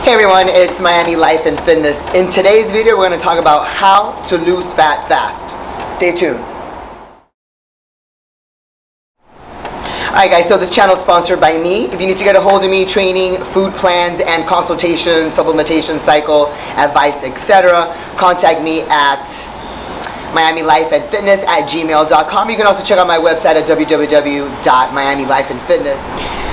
Hey everyone, it's Miami Life and Fitness. In today's video, we're going to talk about how to lose fat fast. Stay tuned. Alright guys, so this channel is sponsored by me. If you need to get a hold of me, training, food plans, and consultations, supplementation, cycle, advice, etc., contact me at miamilifeandfitness@gmail.com. You can also check out my website at www.miamilifeandfitness.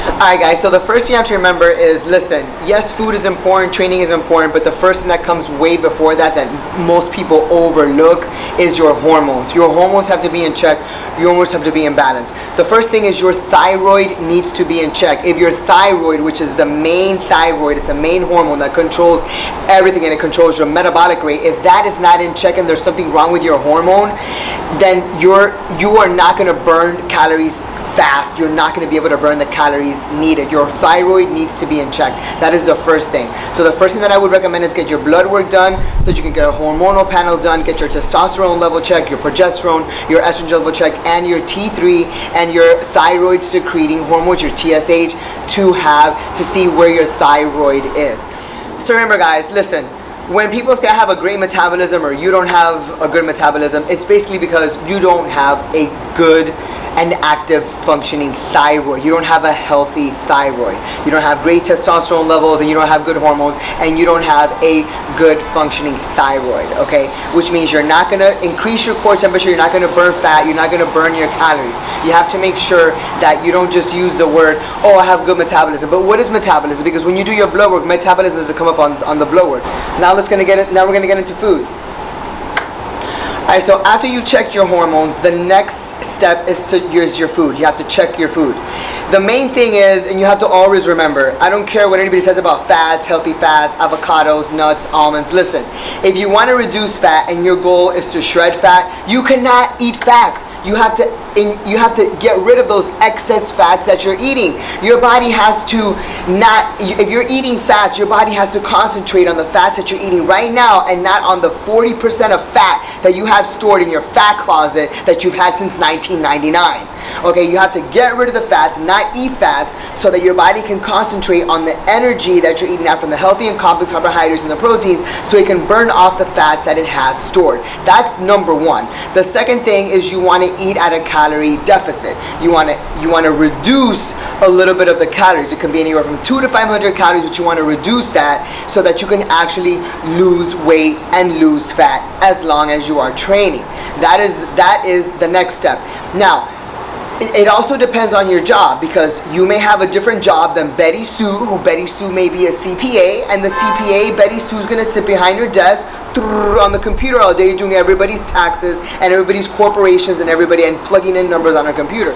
Alright guys, so the first thing you have to remember is, listen, yes, food is important, training is important, but the first thing that comes way before that most people overlook is your hormones. Your hormones have to be in check. Your hormones have to be in balance. The first thing is your thyroid needs to be in check. If your thyroid, which is the main thyroid, it's the main hormone that controls everything and it controls your metabolic rate, if that is not in check and there's something wrong with your hormone, then you are not going to burn calories fast. You're not going to be able to burn the calories needed. Your thyroid needs to be in check. That is the first thing. So the first thing that I would recommend is get your blood work done so that you can get a hormonal panel done, get your testosterone level checked, your progesterone, your estrogen level checked, and your T3 and your thyroid secreting hormones, your TSH, to see where your thyroid is. So remember guys, listen, when people say I have a great metabolism or you don't have a good metabolism, it's basically because you don't have a good and active functioning thyroid. You don't have a healthy thyroid. You don't have great testosterone levels, and you don't have good hormones, and you don't have a good functioning thyroid, okay? Which means you're not going to increase your core temperature, you're not going to burn fat, you're not going to burn your calories. You have to make sure that you don't just use the word, oh, I have good metabolism. But what is metabolism? Because when you do your blood work, metabolism is to come up on the blood work. Now we're going to get into food. Alright, so after you checked your hormones, the next step is to use your food. You have to check your food. The main thing is, and you have to always remember, I don't care what anybody says about fats, healthy fats, avocados, nuts, almonds. Listen, if you want to reduce fat and your goal is to shred fat, you cannot eat fats. You have to get rid of those excess fats that you're eating. Your body has to if you're eating fats, your body has to concentrate on the fats that you're eating right now and not on the 40% of fat that you have stored in your fat closet that you've had since 1999. Okay, you have to get rid of the fats, not eat fats, so that your body can concentrate on the energy that you're eating out from the healthy and complex carbohydrates and the proteins, so it can burn off the fats that it has stored. That's number one. The second thing is you want to eat at a calorie deficit. You want to reduce a little bit of the calories. It can be anywhere from 200 to 500 calories, but you want to reduce that so that you can actually lose weight and lose fat as long as you are training. That is the next step. Now, it also depends on your job, because you may have a different job than Betty Sue, who Betty Sue may be a CPA, and the CPA, Betty Sue's going to sit behind her desk on the computer all day doing everybody's taxes and everybody's corporations and plugging in numbers on her computer.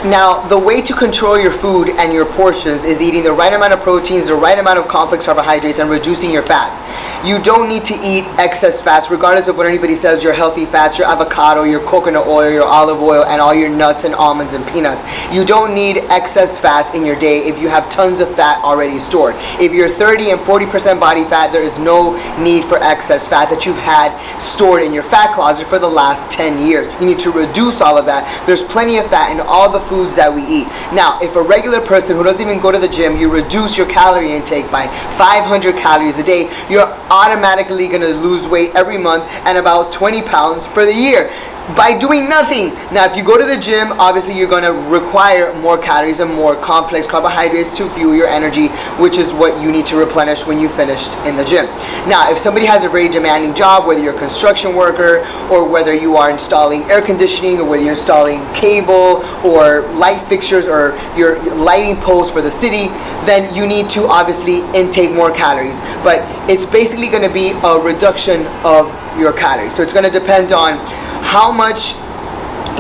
Now, the way to control your food and your portions is eating the right amount of proteins, the right amount of complex carbohydrates, and reducing your fats. You don't need to eat excess fats, regardless of what anybody says, your healthy fats, your avocado, your coconut oil, your olive oil, and all your nuts and almonds and peanuts. You don't need excess fats in your day if you have tons of fat already stored. If you're 30 and 40% body fat, there is no need for excess fat that you've had stored in your fat closet for the last 10 years. You need to reduce all of that. There's plenty of fat in all the foods that we eat. Now, if a regular person who doesn't even go to the gym, you reduce your calorie intake by 500 calories a day, you're automatically going to lose weight every month and about 20 pounds for the year by doing nothing. Now, if you go to the gym, obviously you're going to require more calories and more complex carbohydrates to fuel your energy, which is what you need to replenish when you finished in the gym. Now, if somebody has a very demanding job, whether you're a construction worker or whether you are installing air conditioning or whether you're installing cable or light fixtures or your lighting posts for the city, then you need to obviously intake more calories. But it's basically going to be a reduction of your calories. So it's going to depend on how much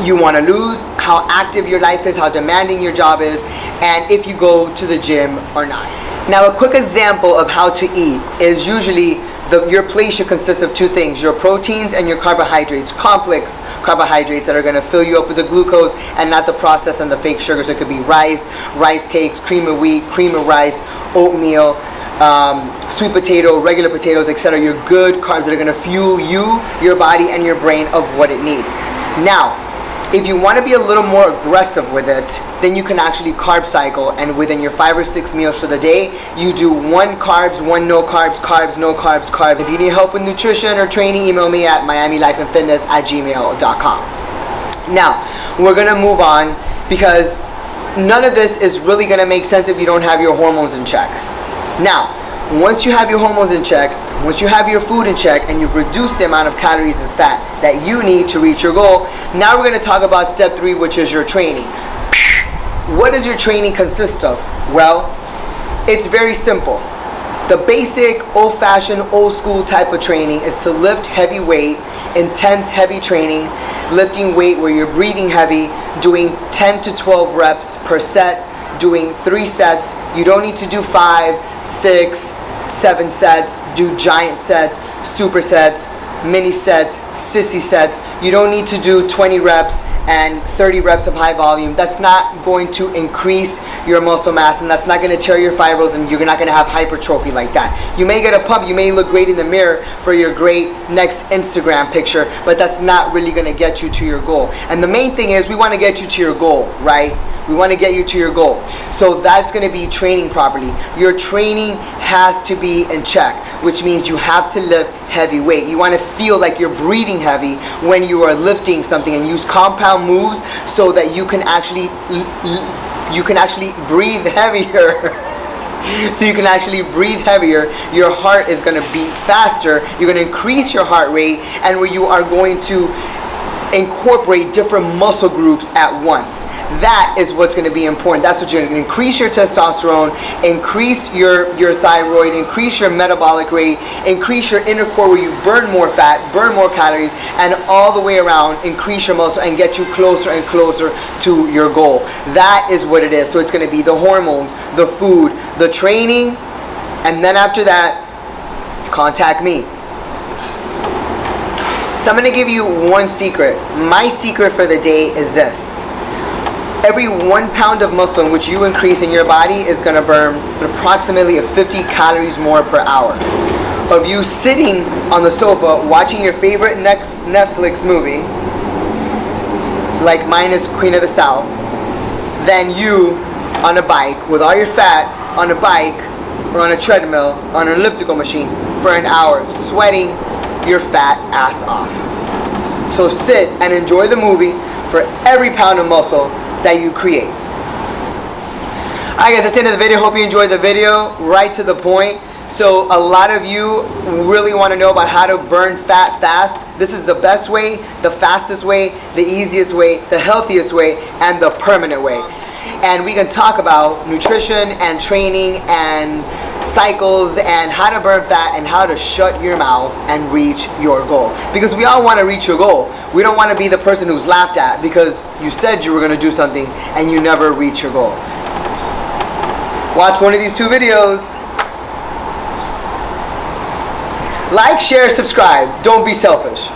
you want to lose, how active your life is, how demanding your job is, and if you go to the gym or not. Now, a quick example of how to eat is usually your plate should consist of two things: your proteins and your carbohydrates, complex carbohydrates that are going to fill you up with the glucose and not the processed and the fake sugars. It could be rice cakes, cream of wheat, cream of rice, oatmeal, sweet potato, regular potatoes, etc. Your good carbs that are going to fuel you, your body, and your brain of what it needs. Now, If you want to be a little more aggressive with it, then you can actually carb cycle, and within your 5 or 6 meals for the day, you do 1 carbs, 1 no carbs, carbs, no carbs, carbs. If you need help with nutrition or training, email me at miamilifeandfitness@gmail.com. Now, we're going to move on because none of this is really going to make sense if you don't have your hormones in check. Now, once you have your hormones in check, once you have your food in check, and you've reduced the amount of calories and fat that you need to reach your goal, now we're going to talk about step 3, which is your training. What does your training consist of? Well, it's very simple. The basic, old-fashioned, old-school type of training is to lift heavy weight, intense heavy training, lifting weight where you're breathing heavy, doing 10 to 12 reps per set, doing 3 sets. You don't need to do 5, 6, 7 sets, do giant sets, supersets, mini sets, sissy sets. You don't need to do 20 reps and 30 reps of high volume. That's not going to increase your muscle mass, and that's not going to tear your fibers, and you're not going to have hypertrophy like that. You may get a pump, you may look great in the mirror for your great next Instagram picture, but that's not really going to get you to your goal. And the main thing is we want to get you to your goal, right? We want to get you to your goal. So that's going to be training properly. Your training has to be in check, which means you have to lift heavy weight. You want to feel like you're breathing heavy when you are lifting something, and use compound moves so that you can actually breathe heavier. So you can actually breathe heavier. Your heart is going to beat faster. You're going to increase your heart rate, and where you are going to incorporate different muscle groups at once. That is what's going to be important. That's what you're going to increase your testosterone, increase your thyroid, increase your metabolic rate, increase your inner core where you burn more fat, burn more calories, and all the way around increase your muscle and get you closer and closer to your goal. That is what it is. So it's going to be the hormones, the food, the training, and then after that, contact me. So I'm going to give you one secret. My secret for the day is this. Every 1 pound of muscle in which you increase in your body is going to burn approximately 50 calories more per hour. Of you sitting on the sofa watching your favorite next Netflix movie, like mine is Queen of the South, than you on a bike with all your fat on a bike or on a treadmill, on an elliptical machine for an hour, sweating your fat ass off. So sit and enjoy the movie for every pound of muscle that you create. Alright guys, that's the end of the video. Hope you enjoyed the video. Right to the point. So a lot of you really want to know about how to burn fat fast. This is the best way, the fastest way, the easiest way, the healthiest way, and the permanent way. And we can talk about nutrition and training and cycles and how to burn fat and how to shut your mouth and reach your goal. Because we all want to reach your goal. We don't want to be the person who's laughed at because you said you were going to do something and you never reach your goal. Watch one of these 2 videos. Like, share, subscribe. Don't be selfish.